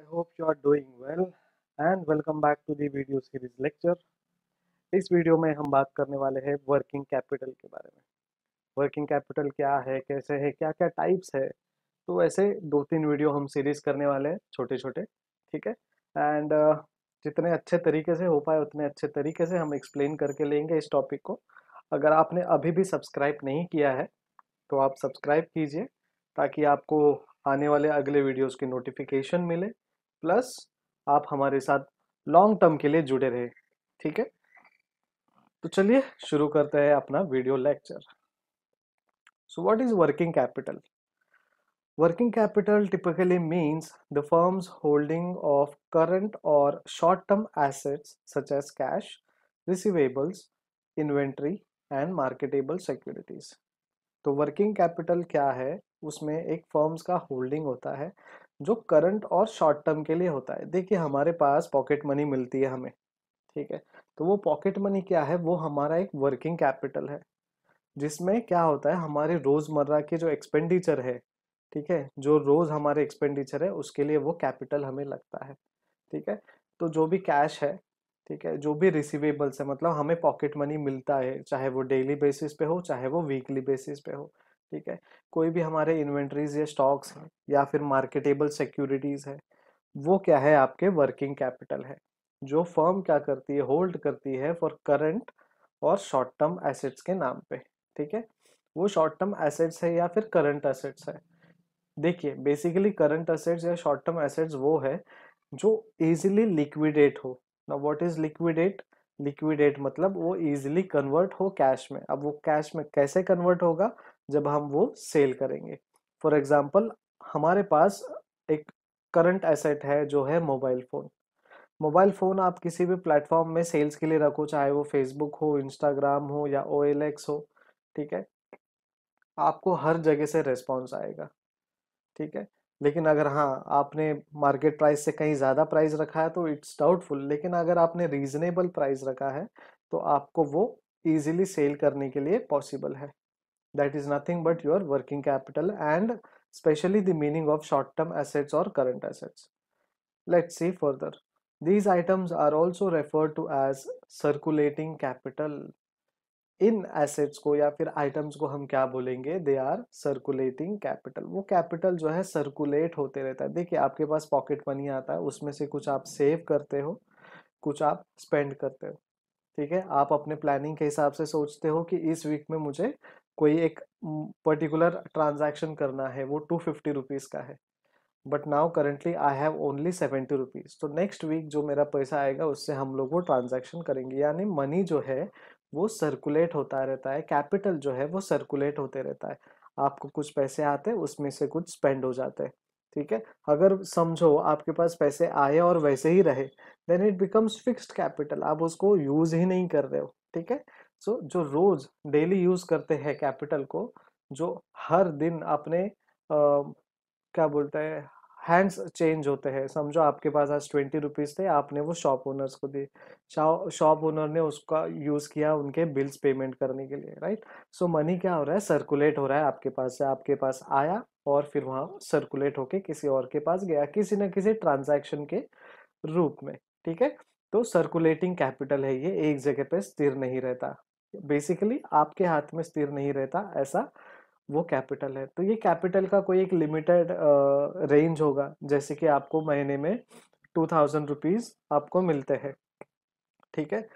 hope you are doing well and welcome back to the video series lecture. इस video में हम बात करने वाले हैं वर्किंग कैपिटल के बारे में। वर्किंग कैपिटल क्या है, कैसे है, क्या क्या टाइप्स है। तो ऐसे दो तीन वीडियो हम सीरीज करने वाले हैं, छोटे छोटे। ठीक है। एंड जितने अच्छे तरीके से हो पाए उतने अच्छे तरीके से हम एक्सप्लेन करके लेंगे इस टॉपिक को। अगर आपने अभी भी सब्सक्राइब नहीं किया है तो आप सब्सक्राइब कीजिए ताकि आपको आने वाले अगले वीडियोस की नोटिफिकेशन मिले, प्लस आप हमारे साथ लॉन्ग टर्म के लिए जुड़े रहे। ठीक है, तो चलिए शुरू करते हैं अपना video lecture. So what is working capital? Working capital typically means the firm's holding of current or short-term assets such as cash, receivables, inventory and marketable securities. तो वर्किंग कैपिटल क्या है? उसमें एक फर्म्स का होल्डिंग होता है जो current और शॉर्ट टर्म के लिए होता है। देखिए, हमारे पास पॉकेट मनी मिलती है हमें। ठीक है, तो वो पॉकेट मनी क्या है? वो हमारा एक वर्किंग कैपिटल है, जिसमें क्या होता है, हमारे रोजमर्रा के जो एक्सपेंडिचर है, ठीक है, जो रोज हमारे एक्सपेंडिचर है उसके लिए वो कैपिटल हमें लगता है। ठीक है, तो जो भी कैश है, ठीक है, जो भी रिसीवेबल्स है, मतलब हमें पॉकेट मनी मिलता है, चाहे वो डेली बेसिस पे हो चाहे वो वीकली बेसिस पे हो। ठीक है, कोई भी हमारे इन्वेंट्रीज या स्टॉक्स है या फिर मार्केटेबल सिक्योरिटीज है, वो क्या है? आपके वर्किंग कैपिटल है, जो फर्म क्या करती है? होल्ड करती है फॉर करंट और शॉर्ट टर्म एसेट्स के नाम पे। ठीक है, वो शॉर्ट टर्म एसेट्स है या फिर करंट एसेट्स है। देखिए, बेसिकली करंट एसेट्स या शॉर्ट टर्म एसेट्स वो है जो इजीली लिक्विडेट हो। Now what is liquidate? Liquidate मतलब वो इजीली कन्वर्ट हो कैश में। अब वो कैश में कैसे कन्वर्ट होगा? जब हम वो सेल करेंगे। फॉर एग्जांपल, हमारे पास एक करंट एसेट है जो है मोबाइल फोन। मोबाइल फोन आप किसी भी प्लेटफॉर्म में सेल्स के लिए रखो, चाहे वो फेसबुक हो, इंस्टाग्राम हो या OLX हो, ठीक है, आपको हर जगह से रेस्पॉन्स आएगा। ठीक है, लेकिन अगर हाँ आपने मार्केट प्राइस से कहीं ज़्यादा प्राइस रखा है तो इट्स डाउटफुल, लेकिन अगर आपने रीजनेबल प्राइस रखा है तो आपको वो इजीली सेल करने के लिए पॉसिबल है। That is nothing but your working capital and specially the meaning of short term assets और current assets. Let's see further, these items are also referred to as circulating capital। इन assets को या फिर items को हम क्या बोलेंगे? They are circulating capital. वो कैपिटल जो है सर्कुलेट होते रहता है। देखिए, आपके पास पॉकेट मनी आता है, उसमें से कुछ आप सेव करते हो, कुछ आप स्पेंड करते हो। ठीक है, आप अपने प्लानिंग के हिसाब से सोचते हो कि इस वीक में मुझे कोई एक पर्टिकुलर ट्रांजैक्शन करना है, वो 250 रुपीज का है, but now currently I have only 70 rupees. तो नेक्स्ट वीक जो मेरा पैसा आएगा उससे हम लोग वो ट्रांजैक्शन करेंगे। यानी मनी जो है वो सर्कुलेट होता रहता है, कैपिटल जो है वो सर्कुलेट होते रहता है। आपको कुछ पैसे आते हैं, उसमें से कुछ स्पेंड हो जाते हैं। ठीक है, अगर समझो आपके पास पैसे आए और वैसे ही रहे, then it becomes fixed capital, आप उसको यूज ही नहीं कर रहे हो। ठीक है, सो जो रोज डेली यूज करते हैं कैपिटल को, जो हर दिन अपने क्या बोलते हैं, हैंड्स चेंज होते हैं। समझो आपके पास आज 20 रुपीज थे, आपने वो शॉप ओनर्स को दिए, शॉप ओनर ने उसका यूज किया उनके बिल्स पेमेंट करने के लिए, राइट। सो मनी क्या हो रहा है? सर्कुलेट हो रहा है, आपके पास से आपके पास आया और फिर वहां सर्कुलेट होके किसी और के पास गया, किसी न किसी ट्रांजैक्शन के रूप में। ठीक है, तो सर्कुलेटिंग कैपिटल है ये, एक जगह पे स्थिर नहीं रहता, बेसिकली आपके हाथ में स्थिर नहीं रहता, ऐसा वो कैपिटल है। तो ये कैपिटल का कोई एक लिमिटेड रेंज होगा, जैसे कि आपको महीने में 2000 रुपीज आपको मिलते हैं। ठीक है,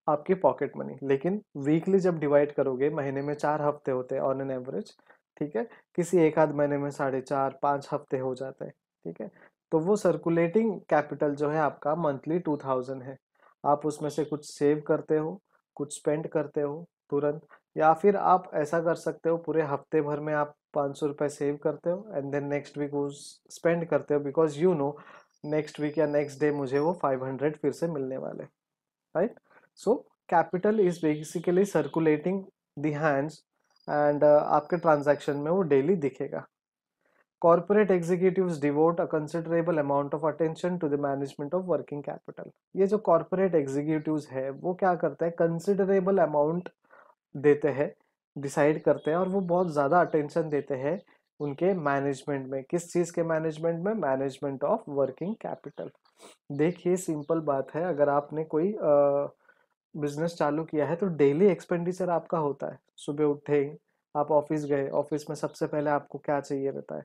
आपकी पॉकेट मनी, लेकिन वीकली जब डिवाइड करोगे, महीने में 4 हफ्ते होते हैं ऑन एन एवरेज। ठीक है, किसी एक आध महीने में 4.5-5 हफ्ते हो जाते हैं। ठीक है, तो वो सर्कुलेटिंग कैपिटल जो है आपका मंथली 2000 है। आप उसमें से कुछ सेव करते हो, कुछ स्पेंड करते हो तुरंत, या फिर आप ऐसा कर सकते हो पूरे हफ्ते भर में आप 500 रुपये सेव करते हो एंड देन नेक्स्ट वीक वो स्पेंड करते हो, because you know next week या नेक्स्ट डे मुझे वो 500 फिर से मिलने वाले, right. So capital is basically circulating the hands and आपके ट्रांजैक्शन में वो डेली दिखेगा। Corporate executives devote a considerable amount of attention to the management of working capital. ये जो कॉर्पोरेट एग्जीक्यूटिव्स है वो क्या करते हैं? कंसिडरेबल अमाउंट देते हैं, डिसाइड करते हैं और वो बहुत ज़्यादा अटेंशन देते हैं उनके मैनेजमेंट में। किस चीज़ के मैनेजमेंट में? Management of working capital. देखिए सिंपल बात है, अगर आपने कोई बिजनेस चालू किया है तो डेली एक्सपेंडिचर आपका होता है। सुबह उठे, आप ऑफिस गए, ऑफिस में सबसे पहले आपको क्या चाहिए रहता है?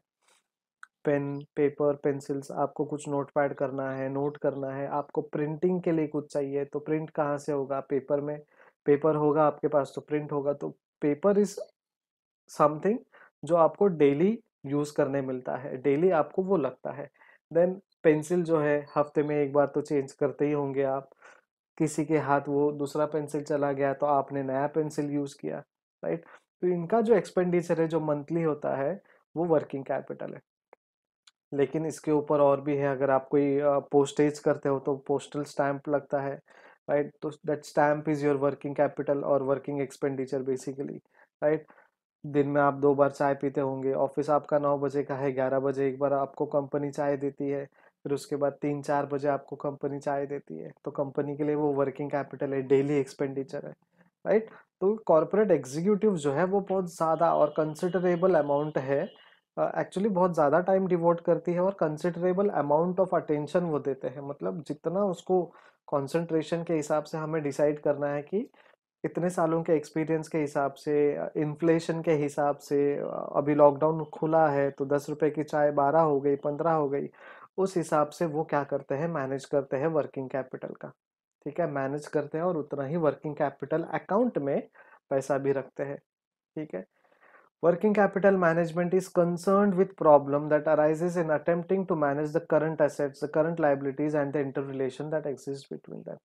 Pen, paper, pencils. आपको कुछ नोट पैड करना है, नोट करना है। आपको प्रिंटिंग के लिए कुछ चाहिए तो प्रिंट कहाँ से होगा? पेपर में। पेपर होगा आपके पास तो प्रिंट होगा। तो पेपर इज समथिंग जो आपको डेली यूज करने मिलता है, डेली आपको वो लगता है। देन पेंसिल जो है हफ्ते में एक बार तो चेंज करते ही होंगे आप। किसी के हाथ वो दूसरा पेंसिल चला गया तो आपने नया पेंसिल यूज किया, राइट? तो इनका जो एक्सपेंडिचर है जो मंथली होता है वो वर्किंग कैपिटल है। लेकिन इसके ऊपर और भी है। अगर आप कोई पोस्टेज करते हो तो पोस्टल स्टैंप लगता है, राइट? तो that stamp is your working capital और वर्किंग एक्सपेंडिचर बेसिकली, राइट? दिन में आप 2 बार चाय पीते होंगे। ऑफिस आपका 9 बजे का है, 11 बजे एक बार आपको कंपनी चाय देती है, फिर उसके बाद 3-4 बजे आपको कंपनी चाय देती है। तो कंपनी के लिए वो वर्किंग कैपिटल है, डेली एक्सपेंडिचर है, राइट? तो कॉर्पोरेट एग्जीक्यूटिव जो है वो बहुत ज़्यादा और कंसिडरेबल अमाउंट है, एक्चुअली बहुत ज़्यादा टाइम डिवोट करती है और कंसिडरेबल अमाउंट ऑफ अटेंशन वो देते हैं। मतलब जितना उसको कंसंट्रेशन के हिसाब से हमें डिसाइड करना है कि इतने सालों के एक्सपीरियंस के हिसाब से, इन्फ्लेशन के हिसाब से, अभी लॉकडाउन खुला है तो 10 रुपए की चाय 12 हो गई, 15 हो गई। उस हिसाब से वो क्या करते हैं? मैनेज करते हैं वर्किंग कैपिटल का। ठीक है, मैनेज करते हैं और उतना ही वर्किंग कैपिटल अकाउंट में पैसा भी रखते हैं। ठीक है। Working capital management is concerned with problem that arises in attempting to manage the current assets, the current liabilities and the interrelation that exists between them.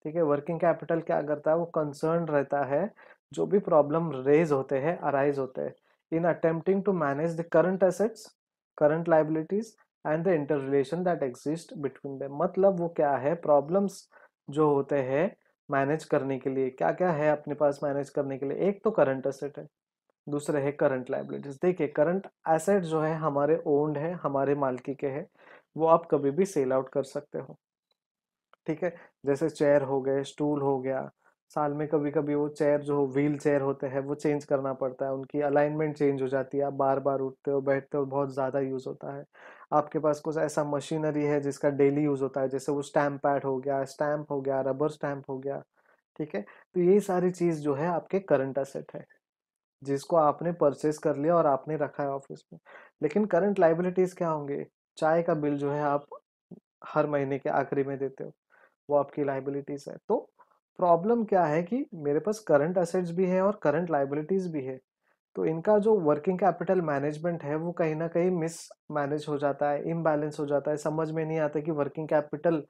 ठीक है, वर्किंग कैपिटल क्या करता है? वो कंसर्न रहता है जो भी प्रॉब्लम रेज होते हैं, अराइज होते हैं in attempting to manage the current assets, current liabilities and the inter relation that exist between them. मतलब वो क्या है? प्रॉब्लम्स जो होते हैं मैनेज करने के लिए, क्या क्या है अपने पास मैनेज करने के लिए? एक तो करंट एसेट है, दूसरे है करंट लाइबिलिटीज। देखिए करंट एसेट जो है हमारे ओन्ड है, हमारे मालकी के है, वो आप कभी भी सेल आउट कर सकते हो। ठीक है, जैसे चेयर हो गए, स्टूल हो गया। साल में कभी कभी वो चेयर जो व्हील चेयर होते हैं वो चेंज करना पड़ता है, उनकी अलाइनमेंट चेंज हो जाती है, आप बार बार उठते हो बैठते हो, बहुत ज़्यादा यूज़ होता है। आपके पास कुछ ऐसा मशीनरी है जिसका डेली यूज़ होता है, जैसे वो स्टैम्प पैड हो गया, स्टैम्प हो गया, रबर स्टैम्प हो गया। ठीक है, तो ये सारी चीज़ जो है आपके करंट असेट है, जिसको आपने परचेज कर लिया और आपने रखा है ऑफिस में। लेकिन करंट लाइबिलिटीज क्या होंगे? चाय का बिल जो है आप हर महीने के आखिरी में देते हो, वो आपकी लाइबिलिटीज है। तो प्रॉब्लम क्या है कि मेरे पास करंट असेट्स भी है और करंट लाइबिलिटीज भी है, तो इनका जो वर्किंग कैपिटल मैनेजमेंट है वो कहीं ना कहीं मिस मैनेज हो जाता है, इम्बैलेंस हो जाता है। समझ में नहीं आता कि वर्किंग कैपिटल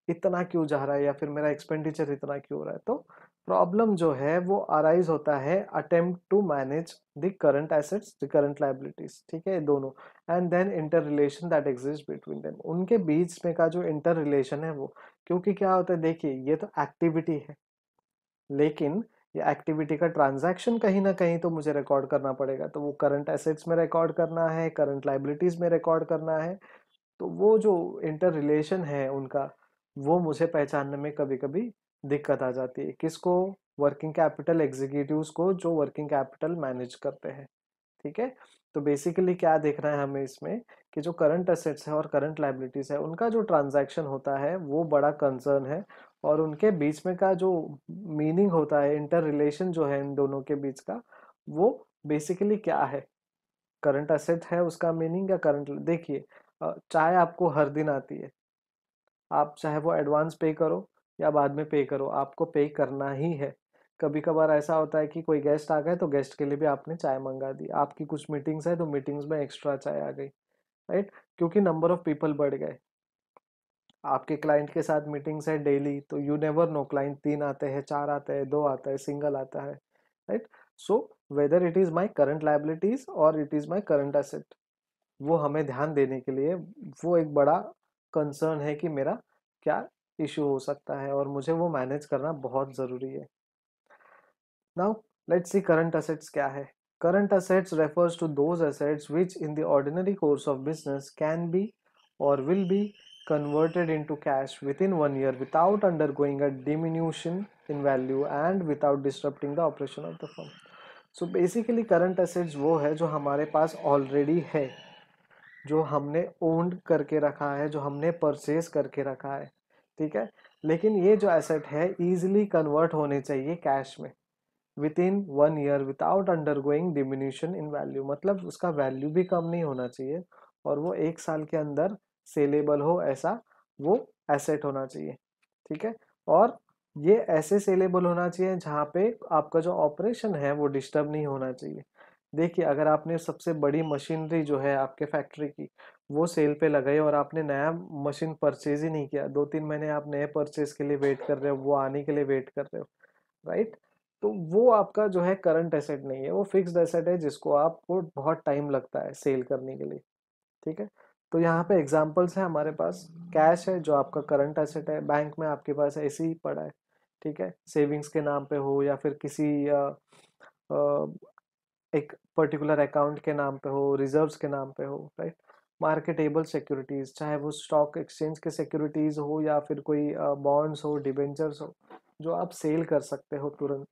इतना क्यों जा रहा है या फिर मेरा एक्सपेंडिचर इतना क्यों हो रहा है। तो प्रॉब्लम जो है वो अराइज होता है attempt to manage the current assets, the current liabilities. ठीक है, दोनों। And then inter relation that exist between them, उनके बीच में का जो इंटर रिलेशन है वो। क्योंकि क्या होता है, देखिए ये तो एक्टिविटी है, लेकिन ये एक्टिविटी का ट्रांजैक्शन कहीं ना कहीं तो मुझे रिकॉर्ड करना पड़ेगा। तो वो करंट एसेट्स में रिकॉर्ड करना है, करंट लाइबिलिटीज में रिकॉर्ड करना है। तो वो जो इंटर रिलेशन है उनका, वो मुझे पहचानने में कभी कभी दिक्कत आ जाती है। किसको? वर्किंग कैपिटल एग्जीक्यूटिव्स को, जो वर्किंग कैपिटल मैनेज करते हैं। ठीक है, तो बेसिकली क्या देखना है हमें इसमें कि जो करंट एसेट्स है और करंट लाइबिलिटीज है उनका जो ट्रांजैक्शन होता है वो बड़ा कंसर्न है। और उनके बीच में का जो मीनिंग होता है, इंटर रिलेशन जो है इन दोनों के बीच का, वो बेसिकली क्या है? करंट एसेट है उसका मीनिंग या करंट? देखिए चाय आपको हर दिन आती है, आप चाहे वो एडवांस पे करो या बाद में पे करो, आपको पे करना ही है। कभी कभार ऐसा होता है कि कोई गेस्ट आ गए तो गेस्ट के लिए भी आपने चाय मंगा दी, आपकी कुछ मीटिंग्स है तो मीटिंग्स में एक्स्ट्रा चाय आ गई, राइट? क्योंकि नंबर ऑफ पीपल बढ़ गए। आपके क्लाइंट के साथ मीटिंग्स है डेली, तो यू नेवर नो, क्लाइंट 3 आते हैं, 4 आते हैं, 2 आता है, सिंगल आता है, right? So whether it is my current liabilities और it is my current asset, वो हमें ध्यान देने के लिए वो एक बड़ा कंसर्न है कि मेरा क्या इशू हो सकता है और मुझे वो मैनेज करना बहुत ज़रूरी है। Now let's see current assets क्या है। Current assets refers to those assets which in the ordinary course of business can be or will be converted into cash within 1 year without undergoing a diminution in value and without disrupting the operation of the firm. So basically current assets वो है जो हमारे पास already है, जो हमने owned करके रखा है, जो हमने परचेज करके रखा है, ठीक है। लेकिन ये जो एसेट है इजीली कन्वर्ट होने चाहिए कैश में with in 1 year without undergoing diminution in value, मतलब उसका वैल्यू भी कम नहीं होना चाहिए और वो 1 साल के अंदर सेलेबल हो, ऐसा वो एसेट होना चाहिए, ठीक है। और ये ऐसे सेलेबल होना चाहिए जहाँ पे आपका जो ऑपरेशन है वो डिस्टर्ब नहीं होना चाहिए। देखिए, अगर आपने सबसे बड़ी मशीनरी जो है आपके फैक्ट्री की वो सेल पे लगाई और आपने नया मशीन परचेज ही नहीं किया, 2-3 महीने आप नए परचेज के लिए वेट कर रहे हो, वो आने के लिए वेट कर रहे हो, राइट। तो वो आपका जो है करंट एसेट नहीं है, वो फिक्स्ड एसेट है जिसको आपको बहुत टाइम लगता है सेल करने के लिए, ठीक है। तो यहाँ पे एग्जांपल्स है हमारे पास, कैश है जो आपका करंट एसेट है, बैंक में आपके पास ऐसे ही पड़ा है, ठीक है, सेविंग्स के नाम पे हो या फिर किसी एक पर्टिकुलर अकाउंट के नाम पे हो, रिजर्व्स के नाम पे हो, राइट। मार्केटेबल सिक्योरिटीज, चाहे वो स्टॉक एक्सचेंज के सिक्योरिटीज हो या फिर कोई बॉन्ड्स हो, डिबेंचर्स हो, जो आप सेल कर सकते हो तुरंत।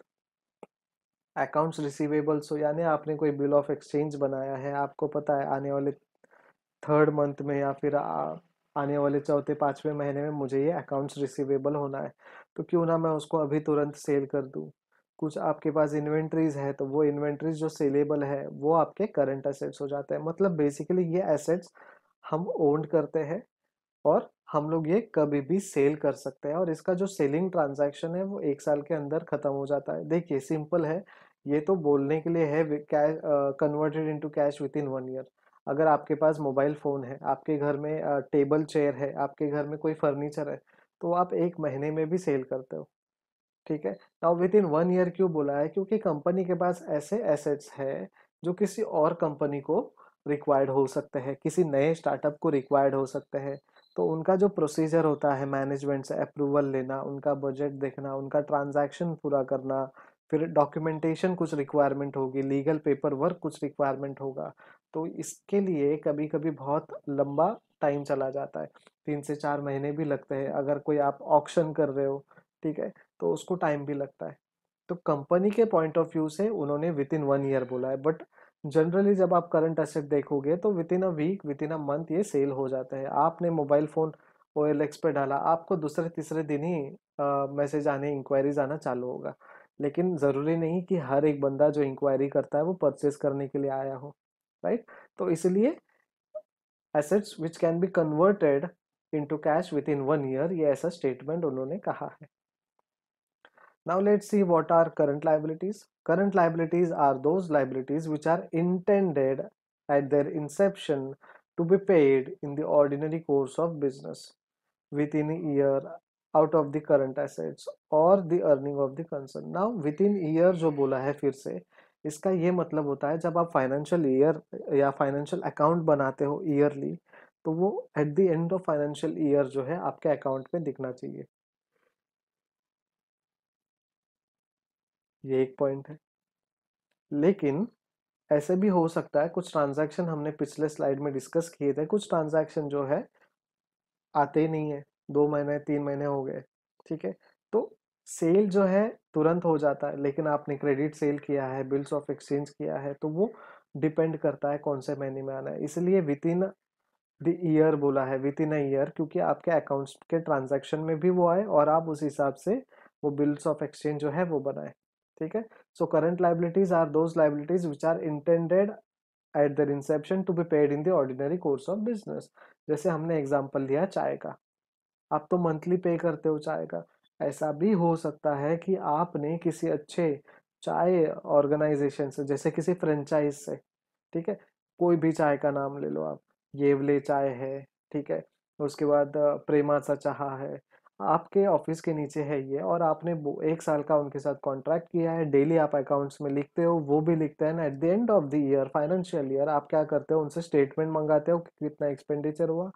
अकाउंट्स रिसीवेबल्स हो, यानी आपने कोई बिल ऑफ एक्सचेंज बनाया है, आपको पता है आने वाले 3rd मंथ में या फिर आने वाले 4-5वें महीने में मुझे ये अकाउंट्स रिसीवेबल होना है, तो क्यों ना मैं उसको अभी तुरंत सेल कर दूं। कुछ आपके पास इन्वेंट्रीज है तो वो इन्वेंट्रीज जो सेलेबल है वो आपके करंट एसेट्स हो जाते हैं। मतलब बेसिकली ये एसेट्स हम ओन करते हैं और हम लोग ये कभी भी सेल कर सकते हैं, और इसका जो सेलिंग ट्रांजैक्शन है वो 1 साल के अंदर खत्म हो जाता है। देखिए सिंपल है, ये तो बोलने के लिए है cash converted into cash with in 1 year. अगर आपके पास मोबाइल फोन है, आपके घर में टेबल चेयर है, आपके घर में कोई फर्नीचर है, तो आप 1 महीने में भी सेल करते हो, ठीक है। नाउ विद इन 1 ईयर क्यों बोला है, क्योंकि कंपनी के पास ऐसे एसेट्स है जो किसी और कंपनी को रिक्वायर्ड हो सकते हैं, किसी नए स्टार्टअप को रिक्वायर्ड हो सकते हैं। तो उनका जो प्रोसीजर होता है मैनेजमेंट से अप्रूवल लेना, उनका बजट देखना, उनका ट्रांजैक्शन पूरा करना, फिर डॉक्यूमेंटेशन कुछ रिक्वायरमेंट होगी, लीगल पेपर वर्क कुछ रिक्वायरमेंट होगा, तो इसके लिए कभी कभी बहुत लंबा टाइम चला जाता है, 3 से 4 महीने भी लगते हैं अगर कोई आप ऑक्शन कर रहे हो, ठीक है, तो उसको टाइम भी लगता है। तो कंपनी के पॉइंट ऑफ व्यू से उन्होंने विद इन 1 ईयर बोला है, बट जनरली जब आप करंट एसेट देखोगे तो within a week, within a month ये सेल हो जाते हैं। आपने मोबाइल फोन OLX पे डाला, आपको दूसरे तीसरे दिन ही मैसेज आने, इंक्वायरीज आना चालू होगा। लेकिन जरूरी नहीं कि हर एक बंदा जो इंक्वायरी करता है वो परचेज करने के लिए आया हो, राइट। तो इसलिए assets which can be converted into cash with in 1 year, ये ऐसा स्टेटमेंट उन्होंने कहा है। Now let's see what are current liabilities. Current liabilities are those liabilities which are intended at their inception to be paid in the ordinary course of business within a year out of the current assets or the earning of the concern. Now within year जो बोला है फिर से, इसका ये मतलब होता है जब आप फाइनेंशियल ईयर या फाइनेंशियल अकाउंट बनाते हो ईयरली, तो वो eight the end of financial year जो है आपके अकाउंट में दिखना चाहिए। ये एक पॉइंट है। लेकिन ऐसे भी हो सकता है, कुछ ट्रांजैक्शन हमने पिछले स्लाइड में डिस्कस किए थे, कुछ ट्रांजैक्शन जो है आते ही नहीं है, 2 महीने 3 महीने हो गए, ठीक है। तो सेल जो है तुरंत हो जाता है, लेकिन आपने क्रेडिट सेल किया है, बिल्स ऑफ एक्सचेंज किया है, तो वो डिपेंड करता है कौन से महीने में आना है। इसलिए विद इन द ईयर बोला है, विद इन अ ईयर, क्योंकि आपके अकाउंट्स के ट्रांजैक्शन में भी वो आए और आप उस हिसाब से वो बिल्स ऑफ एक्सचेंज जो है वो बनाए, ठीक है। So current liabilities are those liabilities which are intended at their inception to be paid in the ordinary course of business. जैसे हमने एग्जांपल लिया चाय का, आप तो मंथली पे करते हो चाय का। ऐसा भी हो सकता है कि आपने किसी अच्छे चाय ऑर्गेनाइजेशन से, जैसे किसी फ्रेंचाइज से, ठीक है, कोई भी चाय का नाम ले लो आप, येवले चाय है, ठीक है, उसके बाद प्रेमाचा चाहा है, आपके ऑफिस के नीचे है ये, और आपने 1 साल का उनके साथ कॉन्ट्रैक्ट किया है, डेली आप अकाउंट्स में लिखते हो, वो भी लिखते हैं ना, eight the end of the year financial year आप क्या करते हो, उनसे स्टेटमेंट मंगाते हो कि कितना एक्सपेंडिचर हुआ।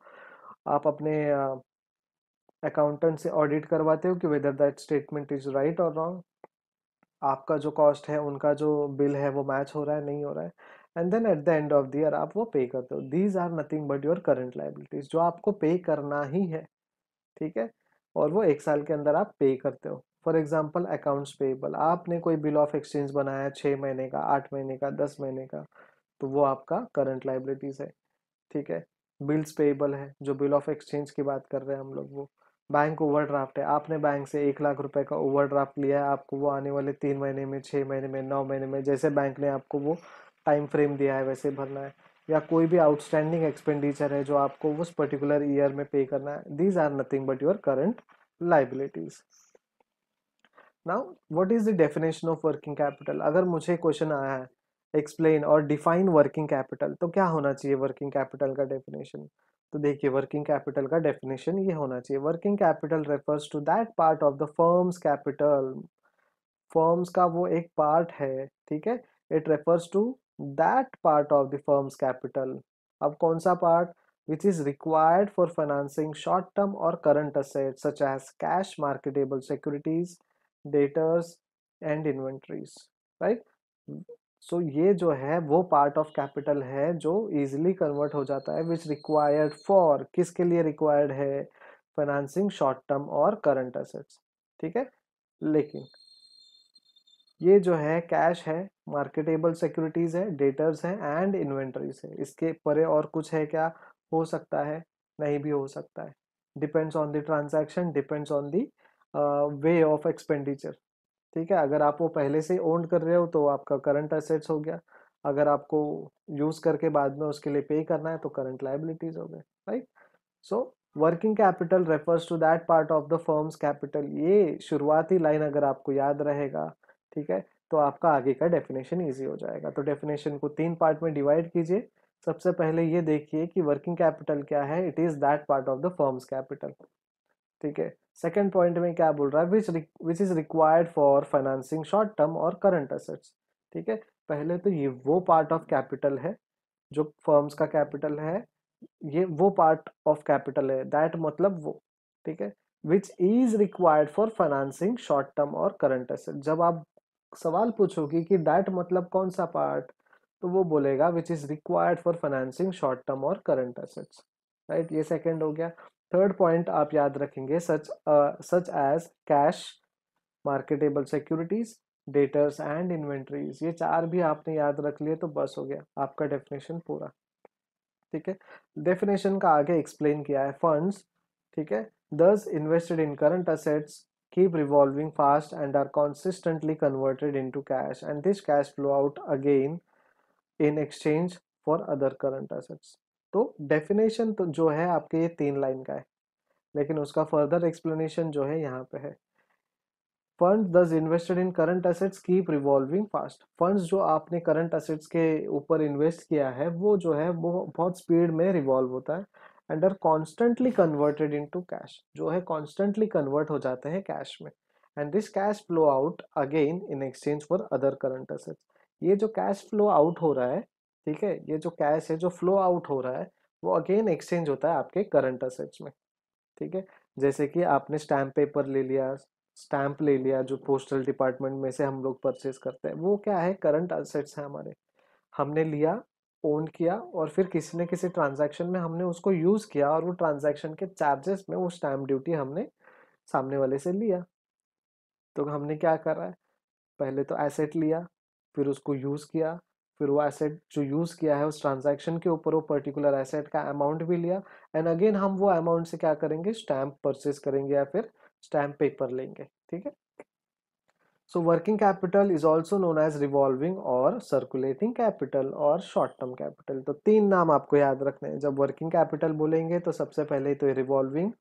आप अपने अकाउंटेंट से ऑडिट करवाते हो कि whether that statement is right और रॉन्ग, आपका जो कॉस्ट है उनका जो बिल है वो मैच हो रहा है नहीं हो रहा है, and then at the end of the year आप वो पे करते हो। These are nothing but your current liabilities, जो आपको पे करना ही है, ठीक है, और वो 1 साल के अंदर आप पे करते हो। फॉर एग्जांपल अकाउंट्स पेएबल, आपने कोई बिल ऑफ एक्सचेंज बनाया 6 महीने का, 8 महीने का, 10 महीने का, तो वो आपका करंट लाइबिलिटीज है। ठीक है। बिल्स पेएबल है, जो बिल ऑफ एक्सचेंज की बात कर रहे हैं हम लोग, वो बैंक ओवरड्राफ्ट है, आपने बैंक से 1 लाख रुपए का ओवरड्राफ्ट लिया है, आपको वो आने वाले 3 महीने में, 6 महीने में, 9 महीने में, जैसे बैंक ने आपको वो टाइम फ्रेम दिया है वैसे भरना है। या कोई भी आउटस्टैंडिंग एक्सपेंडिचर है जो आपको उस पर्टिकुलर ईयर में पे करना है, these are nothing but your current liabilities. Now what is the definition of working capital? अगर मुझे क्वेश्चन आया है एक्सप्लेन और डिफाइन वर्किंग कैपिटल, तो क्या होना चाहिए वर्किंग कैपिटल का डेफिनेशन? तो देखिए, वर्किंग कैपिटल का डेफिनेशन ये होना चाहिए, working capital refers to that part of the firm's capital, firm's का वो एक पार्ट है, ठीक है, it refers to that part of the firm's capital. अब कौन सा part? which is required for financing short term or current assets such as cash, marketable securities, debtors and inventories, right? सो ये जो है वो पार्ट ऑफ कैपिटल है जो easily convert हो जाता है, विच रिक्वायर्ड फॉर, किसके लिए रिक्वायर्ड है? फाइनेंसिंग शॉर्ट टर्म और करंट एसेट्स। ठीक है। लेकिन ये जो है कैश है, मार्केटेबल सिक्योरिटीज है, डेटर्स है एंड इन्वेंटरीज है, इसके परे और कुछ है क्या? हो सकता है, नहीं भी हो सकता है, depends on the transaction, depends on the way of expenditure. ठीक है। अगर आप वो पहले से ओन कर रहे हो तो आपका करंट एसेट्स हो गया, अगर आपको यूज करके बाद में उसके लिए पे करना है तो करंट लायबिलिटीज हो गए, right? So working capital refers to that part of the firm's capital, ये शुरुआती लाइन अगर आपको याद रहेगा, ठीक है, तो आपका आगे का डेफिनेशन इजी हो जाएगा। तो डेफिनेशन को 3 पार्ट में डिवाइड कीजिए। सबसे पहले ये देखिए कि वर्किंग कैपिटल क्या है, it is that part of the firm's capital. ठीक है। सेकंड पॉइंट में क्या बोल रहा है, विच is required for financing short term और करंट एसेट्स। ठीक है। पहले तो ये वो पार्ट ऑफ कैपिटल है जो फर्म्स का कैपिटल है, ये वो पार्ट ऑफ कैपिटल है, दैट मतलब वो। ठीक है। विच is required for financing short term और करंट एसेट। जब आप सवाल पूछोगे कि दैट मतलब कौन सा पार्ट, तो वो बोलेगा which is required for financing short term और करंट एसेट्स, राइट? ये सेकंड हो गया। थर्ड पॉइंट आप याद रखेंगे, such as cash, marketable securities, debtors and inventories. ये 4 भी आपने याद रख लिए तो बस हो गया आपका डेफिनेशन पूरा। ठीक है। डेफिनेशन का आगे एक्सप्लेन किया है, फंड्स, ठीक है, thus invested in current assets keep revolving fast and are consistently converted into cash, and this cash flow out again in exchange for other current assets। तो डेफिनेशन तो जो है आपके ये 3 लाइन का है, लेकिन उसका फर्दर एक्सप्लेनेशन जो है यहाँ पे है। फंड दस invested in current assets keep revolving fast. Funds जो आपने करंट एसेट्स के ऊपर इन्वेस्ट किया है वो जो है वो बहुत स्पीड में रिवॉल्व होता है, and are constantly converted into cash, जो है कॉन्स्टेंटली कन्वर्ट हो जाते हैं कैश में, and this cash flow out again in exchange for other current assets. ये जो कैश फ्लो आउट हो रहा है, ठीक है, ये जो कैश है जो फ्लो आउट हो रहा है वो अगेन एक्सचेंज होता है आपके करंट एसेट्स में। ठीक है। जैसे कि आपने स्टैम्प पेपर ले लिया, स्टैम्प ले लिया, जो पोस्टल डिपार्टमेंट में से हम लोग परचेज करते हैं, वो क्या है, करंट असेट्स है हमारे। हमने लिया, ओन किया, और फिर किसी न किसी ट्रांजैक्शन में हमने उसको यूज किया, और वो ट्रांजैक्शन के चार्जेस में वो स्टैम्प ड्यूटी हमने सामने वाले से लिया। तो हमने क्या करा है, पहले तो एसेट लिया, फिर उसको यूज किया, फिर वो एसेट जो यूज किया है उस ट्रांजैक्शन के ऊपर वो पर्टिकुलर एसेट का अमाउंट भी लिया, एंड अगेन हम वो अमाउंट से क्या करेंगे, स्टैम्प परचेज करेंगे या फिर स्टैम्प पेपर लेंगे। ठीक है। So working capital is also known as revolving और सर्कुलेटिंग कैपिटल और शॉर्ट टर्म कैपिटल। तो 3 नाम आपको याद रखने हैं। जब वर्किंग कैपिटल बोलेंगे तो सबसे पहले तो रिवॉल्विंग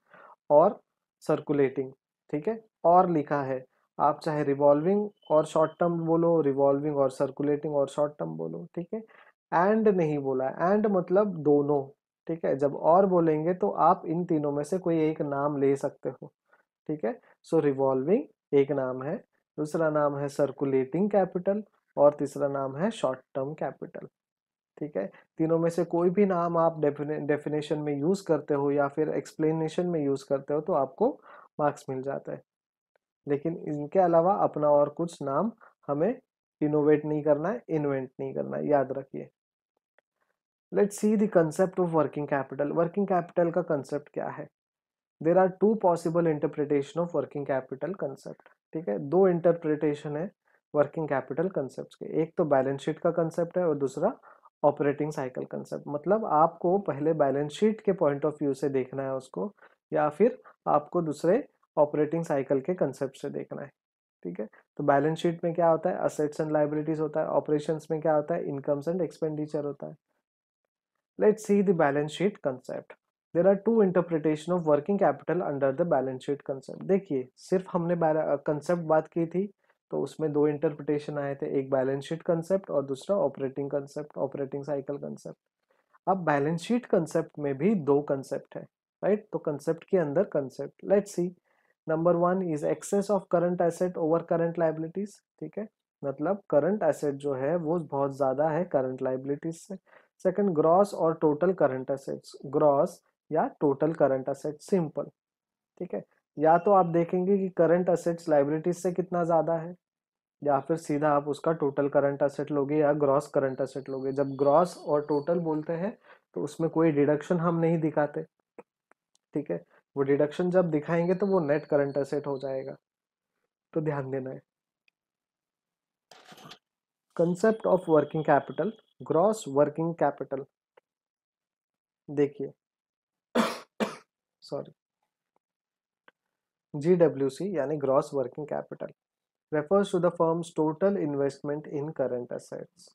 और सर्कुलेटिंग, ठीक है, और लिखा है, आप चाहे रिवॉल्विंग और शॉर्ट टर्म बोलो, रिवॉल्विंग और सर्कुलेटिंग और शॉर्ट टर्म बोलो, ठीक है। एंड नहीं बोला, एंड मतलब दोनों, ठीक है। जब और बोलेंगे तो आप इन तीनों में से कोई एक नाम ले सकते हो, ठीक है। सो रिवॉल्विंग एक नाम है, दूसरा नाम है सर्कुलेटिंग कैपिटल, और तीसरा नाम है शॉर्ट टर्म कैपिटल। ठीक है। तीनों में से कोई भी नाम आप डेफिनेशन में यूज करते हो या फिर एक्सप्लेनेशन में यूज करते हो तो आपको मार्क्स मिल जाता है, लेकिन इनके अलावा अपना और कुछ नाम हमें इनोवेट नहीं करना है, इन्वेंट नहीं करना है, याद रखिए। Let's see the concept of working capital. Working capital का कंसेप्ट क्या है? There are 2 possible interpretation of working capital concept. ठीक है, दो इंटरप्रिटेशन है वर्किंग कैपिटल कंसेप्ट के, एक तो बैलेंस शीट का कंसेप्ट है और दूसरा ऑपरेटिंग साइकिल कंसेप्ट। मतलब आपको पहले बैलेंस शीट के पॉइंट ऑफ व्यू से देखना है उसको, या फिर आपको दूसरे ऑपरेटिंग साइकिल के कंसेप्ट से देखना है। ठीक है, तो बैलेंस शीट में क्या होता है, असेट्स एंड लाइबिलिटीज होता है, ऑपरेशंस में क्या होता है, इनकम्स एंड एक्सपेंडिचर होता है। Let's see the balance sheet concept. There are two interpretation of working capital under the balance sheet concept. देखिए, सिर्फ हमने कंसेप्ट बात की थी, तो उसमें दो इंटरप्रिटेशन आए थे, एक बैलेंस शीट कंसेप्ट और दूसरा operating concept, operating cycle concept. अब बैलेंस शीट कंसेप्ट में भी दो कंसेप्ट है, राइट? तो कंसेप्ट के अंदर concept, let's see. Number one is excess of current asset over current liabilities. ठीक है, मतलब करंट एसेट जो है वो बहुत ज्यादा है करंट लाइबिलिटीज से। सेकंड, ग्रॉस और टोटल करंट एसेट्स, ग्रॉस या टोटल करंट एसेट्स, सिंपल। ठीक है, या तो आप देखेंगे कि करंट एसेट्स लाइबिलिटीज से कितना ज्यादा है, या फिर सीधा आप उसका टोटल करंट एसेट लोगे या ग्रॉस करंट एसेट लोगे। जब ग्रॉस और टोटल बोलते हैं तो उसमें कोई डिडक्शन हम नहीं दिखाते। ठीक है, वो डिडक्शन जब दिखाएंगे तो वो नेट करंट एसेट हो जाएगा, तो ध्यान देना है। Concept of working capital, gross working capital, देखिए सॉरी, GWC यानी gross working capital refers to the firm's total investment in current assets।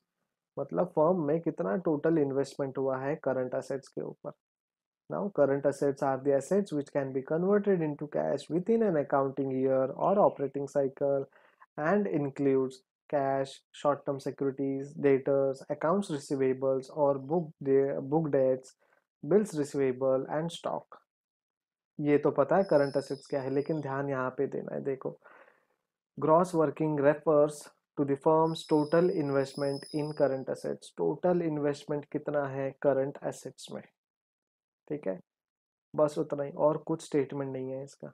मतलब फर्म में कितना टोटल इन्वेस्टमेंट हुआ है करंट एसेट्स के ऊपर। Now current assets are the assets which can be converted into cash within an accounting year or operating cycle, and includes cash, short-term securities, debtors, accounts receivables or book debts, bills receivable and stock। ये तो पता है current assets क्या है, लेकिन ध्यान यहाँ पे देना है। देखो, gross working refers to the firm's total investment in current assets. Total investment कितना है करंट एसेट्स में, ठीक है, बस उतना ही, और कुछ स्टेटमेंट नहीं है इसका।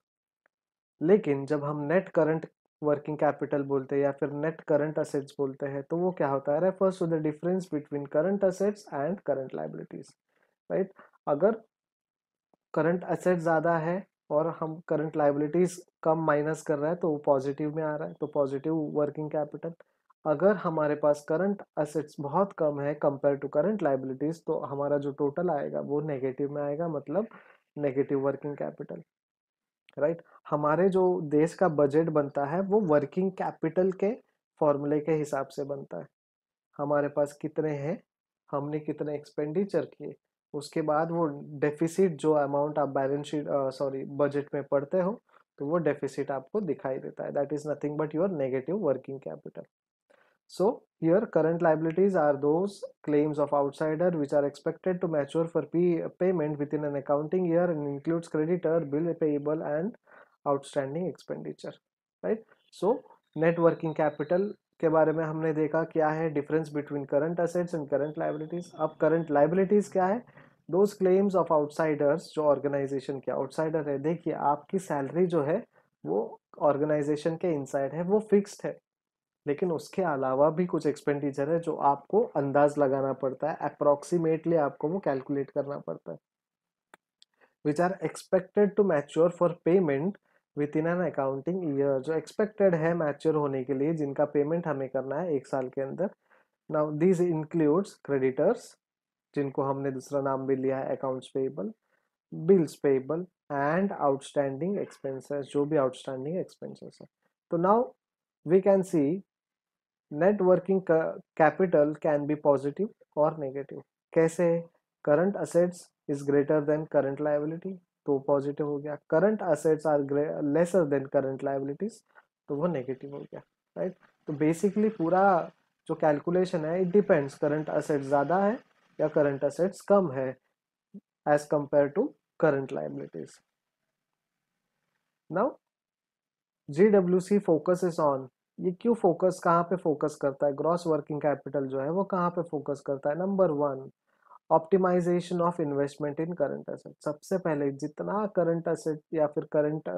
लेकिन जब हम नेट करंट वर्किंग कैपिटल बोलते हैं या फिर नेट करंट असेट्स बोलते हैं, तो वो क्या होता है, refers to the difference between current assets and current liabilities, right? अगर करंट असेट ज्यादा है और हम करंट लायबिलिटीज कम माइनस कर रहे हैं तो वो पॉजिटिव में आ रहा है, तो पॉजिटिव वर्किंग कैपिटल। अगर हमारे पास करंट असेट्स बहुत कम है कंपेयर टू करंट लायबिलिटीज, तो हमारा जो टोटल आएगा वो नेगेटिव में आएगा, मतलब नेगेटिव वर्किंग कैपिटल, राइट? हमारे जो देश का बजट बनता है वो वर्किंग कैपिटल के फॉर्मूले के हिसाब से बनता है। हमारे पास कितने हैं, हमने कितने एक्सपेंडिचर किए, उसके बाद वो डेफिसिट जो अमाउंट आप बैलेंस शीट सॉरी बजट में पढ़ते हो, तो वो डेफिसिट आपको दिखाई देता है। That is nothing but your negative working capital. So here current liabilities are those claims of outsider which are expected to mature for payment within an accounting year and includes creditor, bill payable and outstanding expenditure, right? So net working capital के बारे में हमने देखा क्या है difference between current assets and current liabilities. अब current liabilities क्या है, दोज क्लेम्स ऑफ आउटसाइडर्स, जो ऑर्गेनाइजेशन के आउटसाइडर है। देखिए, आपकी सैलरी जो है वो ऑर्गेनाइजेशन के इनसाइड है, वो फिक्स्ड है, लेकिन उसके अलावा भी कुछ एक्सपेंडिचर है जो आपको अंदाज लगाना पड़ता है, अप्रोक्सीमेटली आपको वो कैलकुलेट करना पड़ता है, which are expected to mature for payment within an accounting year, जो एक्सपेक्टेड है मैच्योर होने के लिए, जिनका पेमेंट हमें करना है एक साल के अंदर। नाउ दिस इंक्लूड्स क्रेडिटर्स, जिनको हमने दूसरा नाम भी लिया है accounts payable, bills payable and outstanding expenses, जो भी आउटस्टैंडिंग एक्सपेंसेस है। तो now we can see net working capital can be positive और नेगेटिव। कैसे, current assets is greater than current liability, तो पॉजिटिव हो गया। Current assets are lesser than current liabilities, तो वो नेगेटिव हो गया, राइट? तो बेसिकली पूरा जो कैलकुलेशन है, इट डिपेंड्स करंट असेट्स ज्यादा है या करंट असेट्स कम है as compare to current liabilities. Now GWC focuses on, ये क्यों फोकस, कहाँ पे फोकस करता है, ग्रॉस वर्किंग कैपिटल जो है वो कहाँ पे फोकस करता है? Number one, optimization of investment in current asset. सबसे पहले जितना करंट एसेट या फिर करंट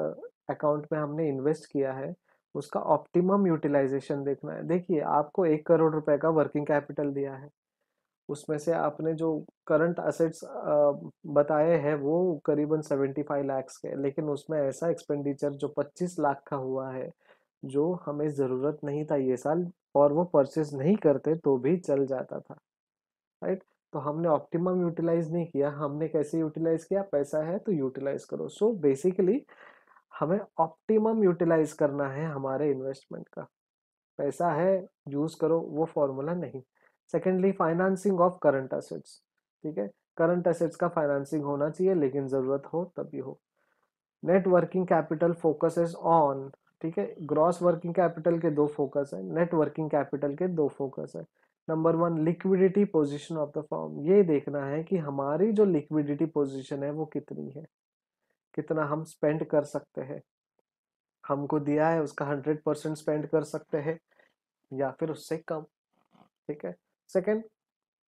अकाउंट में हमने इन्वेस्ट किया है, उसका ऑप्टिमम यूटिलाइजेशन देखना है। देखिए, आपको 1 करोड़ रुपए का वर्किंग कैपिटल दिया है, उसमें से आपने जो करंट असेट्स बताए हैं वो करीबन 75 लाख के, लेकिन उसमें ऐसा एक्सपेंडिचर जो 25 लाख का हुआ है, जो हमें ज़रूरत नहीं था ये साल, और वो परचेज नहीं करते तो भी चल जाता था, राइट। तो हमने ऑप्टिमम यूटिलाइज नहीं किया, हमने कैसे यूटिलाइज किया, पैसा है तो यूटिलाइज करो। सो बेसिकली हमें ऑप्टिमम यूटिलाइज करना है हमारे इन्वेस्टमेंट का। पैसा है, यूज करो, वो फॉर्मूला नहीं। Secondly, financing of current assets. ठीक है, करंट एसेट्स का फाइनेंसिंग होना चाहिए, लेकिन जरूरत हो तभी हो। Net working capital focuses on, ठीक है, ग्रॉस वर्किंग कैपिटल के दो फोकस है, नेट वर्किंग कैपिटल के दो फोकस है। Number one, liquidity position of the firm. ये देखना है कि हमारी जो लिक्विडिटी पोजीशन है वो कितनी है, कितना हम स्पेंड कर सकते हैं, हमको दिया है उसका 100% स्पेंड कर सकते हैं या फिर उससे कम। ठीक है। Second,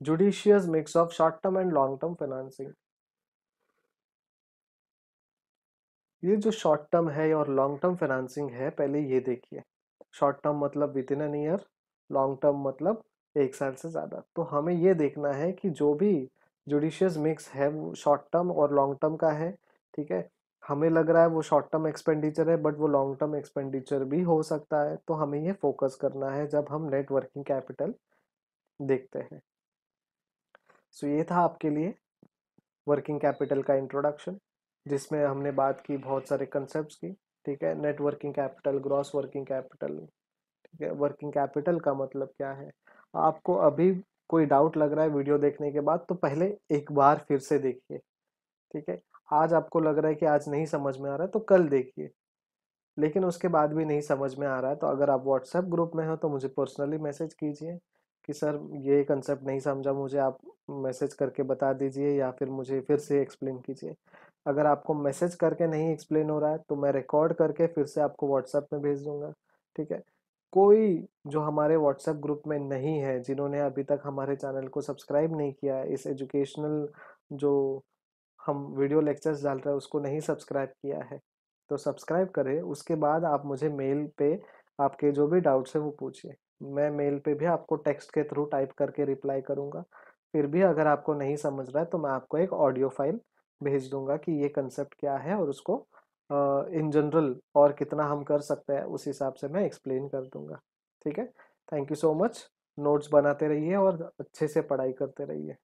judicious mix of short term and long term financing. ये जो शॉर्ट टर्म है और लॉन्ग टर्म फाइनेंसिंग है, पहले ये देखिए। शॉर्ट टर्म मतलब with in an year, long term मतलब एक साल से ज्यादा। तो हमें ये देखना है कि जो भी जुडिशियस मिक्स है वो शॉर्ट टर्म और लॉन्ग टर्म का है। ठीक है, हमें लग रहा है वो शॉर्ट टर्म एक्सपेंडिचर है बट वो लॉन्ग टर्म एक्सपेंडिचर भी हो सकता है, तो हमें ये फोकस करना है जब हम नेट वर्किंग कैपिटल देखते हैं। सो ये था आपके लिए वर्किंग कैपिटल का इंट्रोडक्शन, जिसमें हमने बात की बहुत सारे कंसेप्ट्स की। ठीक है, net working capital, gross working capital. ठीक है, वर्किंग कैपिटल का मतलब क्या है। आपको अभी कोई डाउट लग रहा है वीडियो देखने के बाद, तो पहले एक बार फिर से देखिए। ठीक है, आज आपको लग रहा है कि आज नहीं समझ में आ रहा है तो कल देखिए, लेकिन उसके बाद भी नहीं समझ में आ रहा है तो अगर आप व्हाट्सएप ग्रुप में हो तो मुझे पर्सनली मैसेज कीजिए कि सर ये कंसेप्ट नहीं समझा, मुझे आप मैसेज करके बता दीजिए या फिर मुझे फिर से एक्सप्लेन कीजिए। अगर आपको मैसेज करके नहीं एक्सप्लेन हो रहा है तो मैं रिकॉर्ड करके फिर से आपको व्हाट्सएप में भेज दूंगा। ठीक है, कोई जो हमारे व्हाट्सएप ग्रुप में नहीं है, जिन्होंने अभी तक हमारे चैनल को सब्सक्राइब नहीं किया है, इस एजुकेशनल जो हम वीडियो लेक्चर्स डाल रहे हैं उसको नहीं सब्सक्राइब किया है, तो सब्सक्राइब करें। उसके बाद आप मुझे मेल पे आपके जो भी डाउट्स है वो पूछिए, मैं मेल पे भी आपको टेक्स्ट के थ्रू टाइप करके रिप्लाई करूंगा। फिर भी अगर आपको नहीं समझ रहा है तो मैं आपको एक ऑडियो फाइल भेज दूंगा कि ये कंसेप्ट क्या है और उसको इन जनरल और कितना हम कर सकते हैं उस हिसाब से मैं एक्सप्लेन कर दूंगा। ठीक है, thank you so much. Notes बनाते रहिए और अच्छे से पढ़ाई करते रहिए।